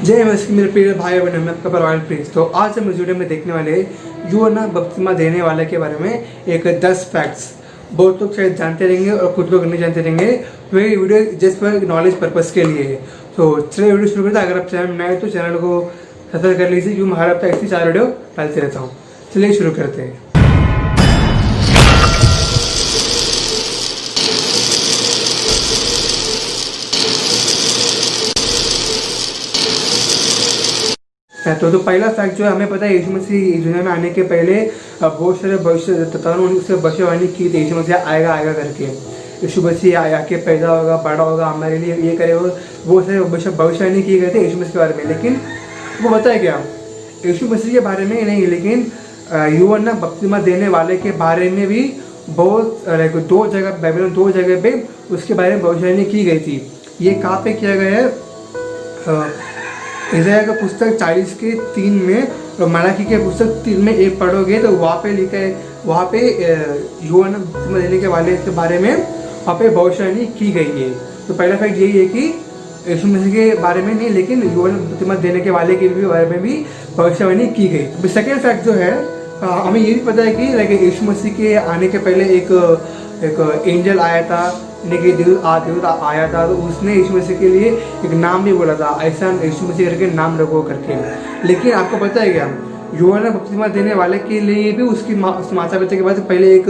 जय मसीह मेरे प्रिय भाई बहन, मैं आपका रॉयल प्रिंस। तो आज हम इस वीडियो में देखने वाले यूहन्ना बपतिस्मा देने वाले के बारे में एक 10 फैक्ट्स। बहुत लोग शायद जानते रहेंगे और कुछ लोग नहीं जानते रहेंगे, तो ये वीडियो जस्ट पर नॉलेज पर्पस के लिए है। तो चलिए वीडियो शुरू करते हैं। अगर आप चैनल में नए हैं तो चैनल को सब्सक्राइब कर लीजिए, क्योंकि हर हफ्ता ऐसी 4 वीडियो डालते रहता हूँ। चलिए शुरू करते हैं। तो पहला फैक्ट जो है, हमें पता है यीशु मसीह इस दुनिया में आने के पहले बहुत सारे भविष्यद्वक्ताओं ने उससे भविष्यवाणी की थी, यीशु मसीह आएगा करके। यीशु मसीह आके पैदा होगा, बड़ा होगा, हमारे लिए ये करेगा। बहुत सारे भविष्यवाणी की गई थी यीशु मसीह के बारे में। लेकिन वो बताया क्या यीशु मसीह के बारे में नहीं, लेकिन यूहन्ना बपतिस्मा देने वाले के बारे में भी बहुत 2 जगह बाइबल में 2 जगह पे उसके बारे में भविष्यवाणी की गई थी। ये कहाँ पे किया गया है? इज़राइल का पुस्तक 40:3 में और मलाकी के पुस्तक 3 में 1 पढ़ोगे तो वहाँ पे लिखा है, वहाँ पे यूहन्ना बपतिस्मा देने के वाले के बारे में वहाँ पे भविष्यवाणी की गई है। तो पहला फैक्ट यही है कि यीशु मसीह के बारे में नहीं, लेकिन यूहन्ना बपतिस्मा देने के वाले के भी बारे में भी भविष्यवाणी की गई। तो सेकेंड फैक्ट जो है, हमें ये भी पता है कि यीशु मसीह के आने के पहले एक एंजल आया था, देवदूत आया था। तो उसने यीशु मसीह के लिए एक नाम भी बोला था, ऐसा यीशु मसीह करके नाम रखो करके। लेकिन आपको पता है क्या, यूहन्ना बपतिस्मा देने वाले के लिए भी उसकी माता पिता के बाद पहले एक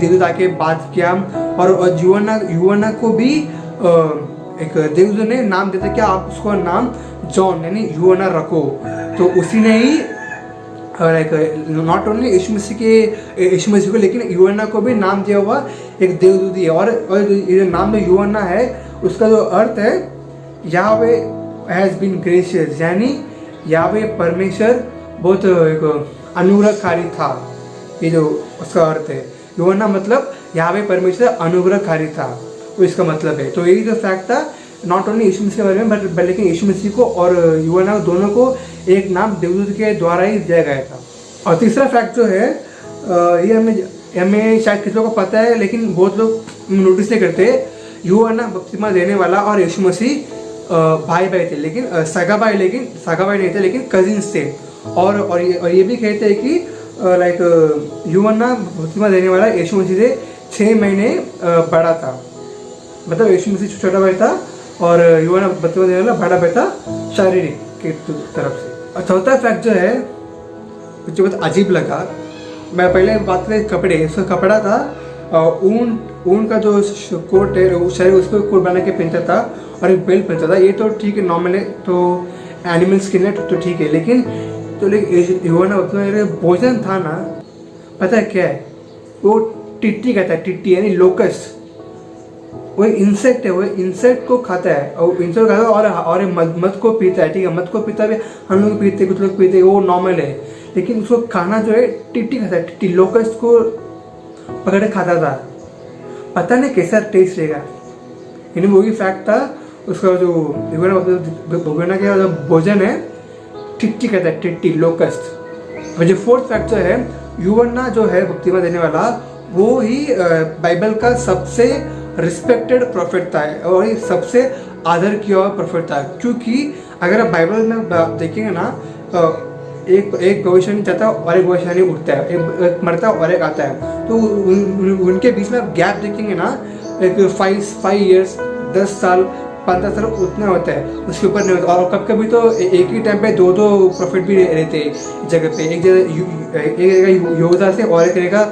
देवदूत आके बात किया, और यूहन्ना को भी एक देवदूत ने नाम देता क्या आप उसको नाम जॉन यानी यूहन्ना रखो। तो उसी ने ही नॉट ओनली यीशु मसीह को लेकिन यूहन्ना को भी नाम दिया हुआ एक देवदूत है। और ये नाम जो यूहन्ना है उसका जो अर्थ है, याहवे हैज़ बीन ग्रेशियस, यानी याहवे परमेश्वर बहुत एक अनुग्रहकारी था। ये जो उसका अर्थ है, यूहन्ना मतलब याहवे परमेश्वर अनुग्रहकारी था, वो इसका मतलब है। तो यही जो फैक्ट था, नॉट ओनली यीशु मसीह के बारे में बट लेकिन यीशु मसीह को और यूहन्ना दोनों को एक नाम देवदूत के द्वारा ही दिया गया था। और तीसरा फैक्ट जो है, ये हमें शायद किसी लोगों को पता है लेकिन बहुत लोग नोटिस नहीं करते। यूहन्ना बपतिस्मा देने वाला और यीशु मसीह भाई थे, लेकिन सगा भाई नहीं थे, लेकिन कजिन्स थे। और ये भी कहते हैं कि यूहन्ना बपतिस्मा देने वाला यीशु मसीह से 6 महीने बड़ा था। मतलब यीशु मसीह छोटा भाई था और यूहन्ना बपतिस्मा देने वाला बड़ा भाई था शारीरिक के तरफ से। और चौथा फैक्ट जो है, मुझे बहुत अजीब लगा। मैं पहले बात करें कपड़े, उसका कपड़ा था ऊन का जो कोट है, शरीर उसको कोट बना के पहनता था और एक बेल्ट पहनता था। ये तो ठीक है, नॉर्मल है, तो एनिमल स्किन है तो ठीक है। लेकिन यूहन्ना बपतिस्मा भोजन था ना, पता है क्या है? वो टिट्टी कहता है, टिट्टी यानी लोकस्ट। वो इंसेक्ट है, वो इंसेक्ट को खाता है और इंसेक्ट खाता है और मध को पीता है। ठीक है, मध को पीता है, हम लोग पीते, कुछ लोग पीते, वो नॉर्मल है। लेकिन उसको खाना जो है टिट्टी खाता है, टिट्टी लोकस्ट को पकड़ खाता था। पता नहीं कैसा टेस्ट रहेगा। यानी वही फैक्ट था, उसका जो यूहन्ना का जो भोजन है टिट्टी कहता है, टिट्टी लोकस्ट। और जो फोर्थ फैक्ट जो है, यूहन्ना जो है बपतिस्मा देने वाला, वो ही बाइबल का सबसे रिस्पेक्टेड प्रोफेट था और ये सबसे आदर किया हुआ प्रोफेट था। क्योंकि अगर आप बाइबल में देखेंगे ना, एक भविष्यवाणी जाता है और एक भविष्यवाणी उठता है, एक मरता है और एक आता है। तो उनके बीच में आप गैप देखेंगे ना, एक 5 years 10 साल 15 साल उतना होता है, उसके ऊपर नहीं होता। और कब कभी तो एक ही टाइम पे 2 प्रोफेट भी रहते हैं जगह पे। एक जगह यहूदा से और एक रहेगा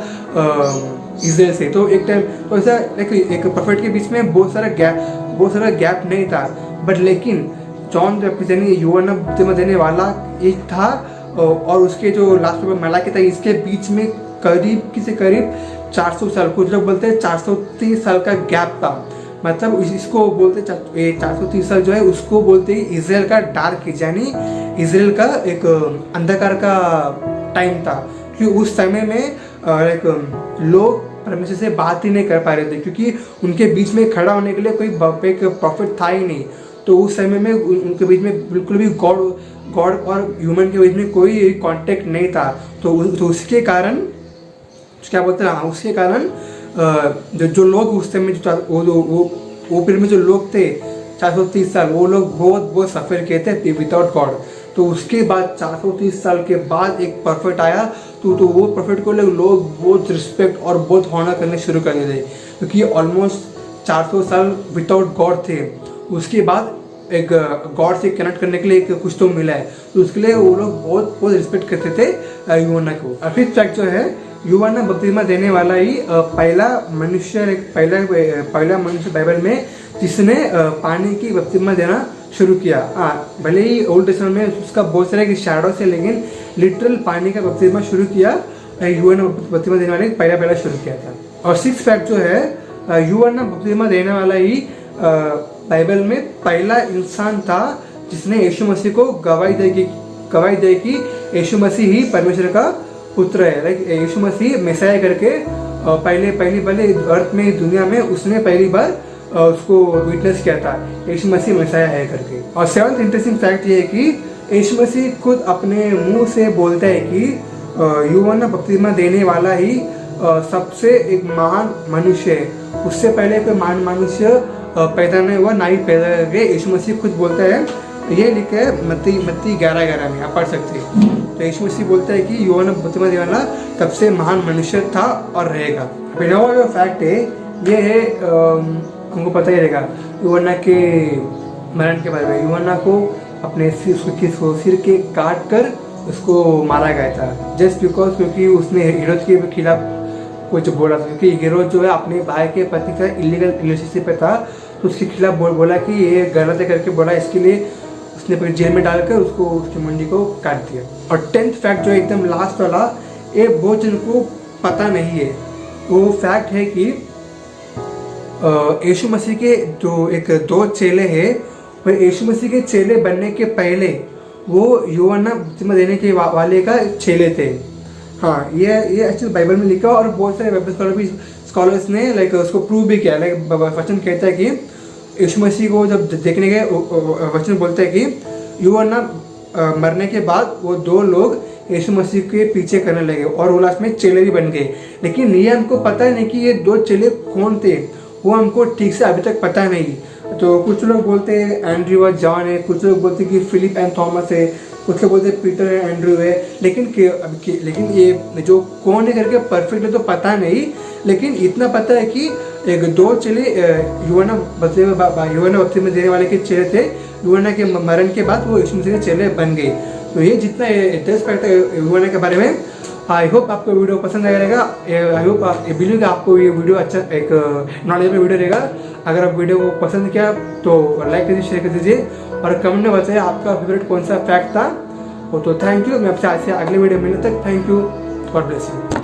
इजराइल से। तो एक टाइम तो ऐसा एक प्रोफेट के बीच में बहुत सारा गैप नहीं था। बट लेकिन जॉन रिप्रेजेंटिंग यूहन्ना बपतिस्मा देने वाला एक था, और उसके जो लास्ट में मलाकी था, इसके बीच में करीब 400 साल, कुछ लोग बोलते हैं 430 साल का गैप था। मतलब इसको बोलते 430 साल जो है उसको बोलते हैं इजराइल का डार्क एज, यानी इजराइल का एक अंधकार का टाइम था। क्योंकि उस समय में लोग परमेश्वर से बात ही नहीं कर पा रहे थे, क्योंकि उनके बीच में खड़ा होने के लिए कोई एक प्रॉफिट था ही नहीं। तो उस समय में उनके बीच में बिल्कुल भी गॉड और ह्यूमन के बीच में कोई कांटेक्ट नहीं था। तो उसके कारण क्या बोलते हैं, उसके कारण जो लोग उस समय वो पीरियड में जो लोग थे, 430 साल वो लोग बहुत सफ़र किए थे विदाउट गॉड। तो उसके बाद 430 साल के बाद एक प्रॉफिट आया, तो वो प्रॉफिट को लोग बहुत रिस्पेक्ट और बहुत हॉनर करने शुरू कर दिए थे, क्योंकि ऑलमोस्ट 400 साल विदाउट गॉड थे। उसके बाद एक गॉड से कनेक्ट करने के लिए एक कुछ तो मिला है, तो उसके लिए वो लोग बहुत रिस्पेक्ट करते थे यूहन्ना को। और फिफ्थ फैक्ट जो है, यूहन्ना बपतिस्मा देने वाला ही पहला मनुष्य बाइबल में जिसने पानी की बपतिस्मा देना शुरू किया। भले ही ओल्ड टेस्टामेंट में उसका बहुत सारे शैडो से, लेकिन लिटरल पानी का बपतिस्मा शुरू किया यूहन्ना बपतिस्मा देने वाले पहला शुरू किया था। और सिक्स फैक्ट जो है, यूहन्ना बपतिस्मा देने वाला ही बाइबल में पहला इंसान था जिसने यीशु मसीह को गवाही दी कि यीशु मसीह ही परमेश्वर का पुत्र है। लाइक यीशु मसीह मैसाया करके पहली अर्थ में दुनिया में उसने पहली बार उसको विटनेस किया था, यीशु मसीह मैसाया है करके। और सेवंथ इंटरेस्टिंग फैक्ट ये है कि यीशु मसीह खुद अपने मुंह से बोलता है कि यूहन्ना बपतिस्मा देने वाला ही सबसे एक महान मनुष्य है। उससे पहले कोई महान मनुष्य पैदा नहीं हुआ, ना ही पैदा करके यीशु मसीह खुद बोलता है। ये लिखा है मत्ती 11:11 में, आप पढ़ सकते हैं। तो यीशु मसीह बोलता है कि यूहन्ना बपतिस्मा देने वाला सबसे महान मनुष्य था और रहेगा। नवा जो फैक्ट है ये है, हमको पता ही रहेगा यूहन्ना के मरण के बारे में। यूहन्ना को अपने सिर के काट कर उसको मारा गया था, जस्ट बिकॉज क्योंकि उसने हेरोद के खिलाफ कुछ बोला था। क्योंकि हेरोद जो है अपने भाई के पति का इलीगल रिलेशनशिप पे था, तो उसके खिलाफ बोला कि ये गलत है करके बोला। इसके लिए उसने फिर जेल में डालकर उसको उसकी मुंडी को काट दिया। और 10th फैक्ट जो एकदम लास्ट वाला, ये बहुत जन को पता नहीं है। वो फैक्ट है कि यीशु मसीह के जो एक 2 चेले हैं, वो यीशु मसीह के चेले बनने के पहले वो यूहन्ना बपतिस्मा देने के वाले का चेले थे। हाँ, ये एक्चुअली बाइबल में लिखा, और बहुत सारे बाइबल स्कॉलर्स ने लाइक उसको प्रूव भी किया। लाइक वचन कहता है कि यीशु मसीह को जब देखने गए, वचन बोलता है कि यूहन्ना मरने के बाद वो 2 लोग यीशु मसीह के पीछे करने लगे और वो लास्ट में चेले भी बन गए। लेकिन ये हमको पता नहीं कि ये 2 चेले कौन थे, वो हमको ठीक से अभी तक पता नहीं। तो कुछ लोग बोलते हैं एंड्रयू और जॉन है, कुछ लोग बोलते हैं कि फिलिप एंड थॉमस है, कुछ लोग बोलते हैं पीटर एंड एंड्रयू है। लेकिन ये जो कौन है करके परफेक्टली तो पता नहीं, लेकिन इतना पता है कि एक 2 चेले यूहन्ना बपतिस्मा देने वाले के चेले थे। यूहन्ना के मरण के बाद वो यीशु मसीह के चेले बन गए। तो ये जितना इंटरेस्ट करता है यूहन्ना के बारे में। आई होप आपको वीडियो पसंद आया रहेगा। आई होप बिलीव कि आपको ये वीडियो अच्छा एक नॉलेजेबल वीडियो रहेगा। अगर आप वीडियो को पसंद किया तो लाइक कीजिए, शेयर कर दीजिए, और कमेंट में बताइए आपका फेवरेट कौन सा फैक्ट था। तो थैंक यू। मैं आपसे अगले वीडियो मिलने तक thank you, God bless you.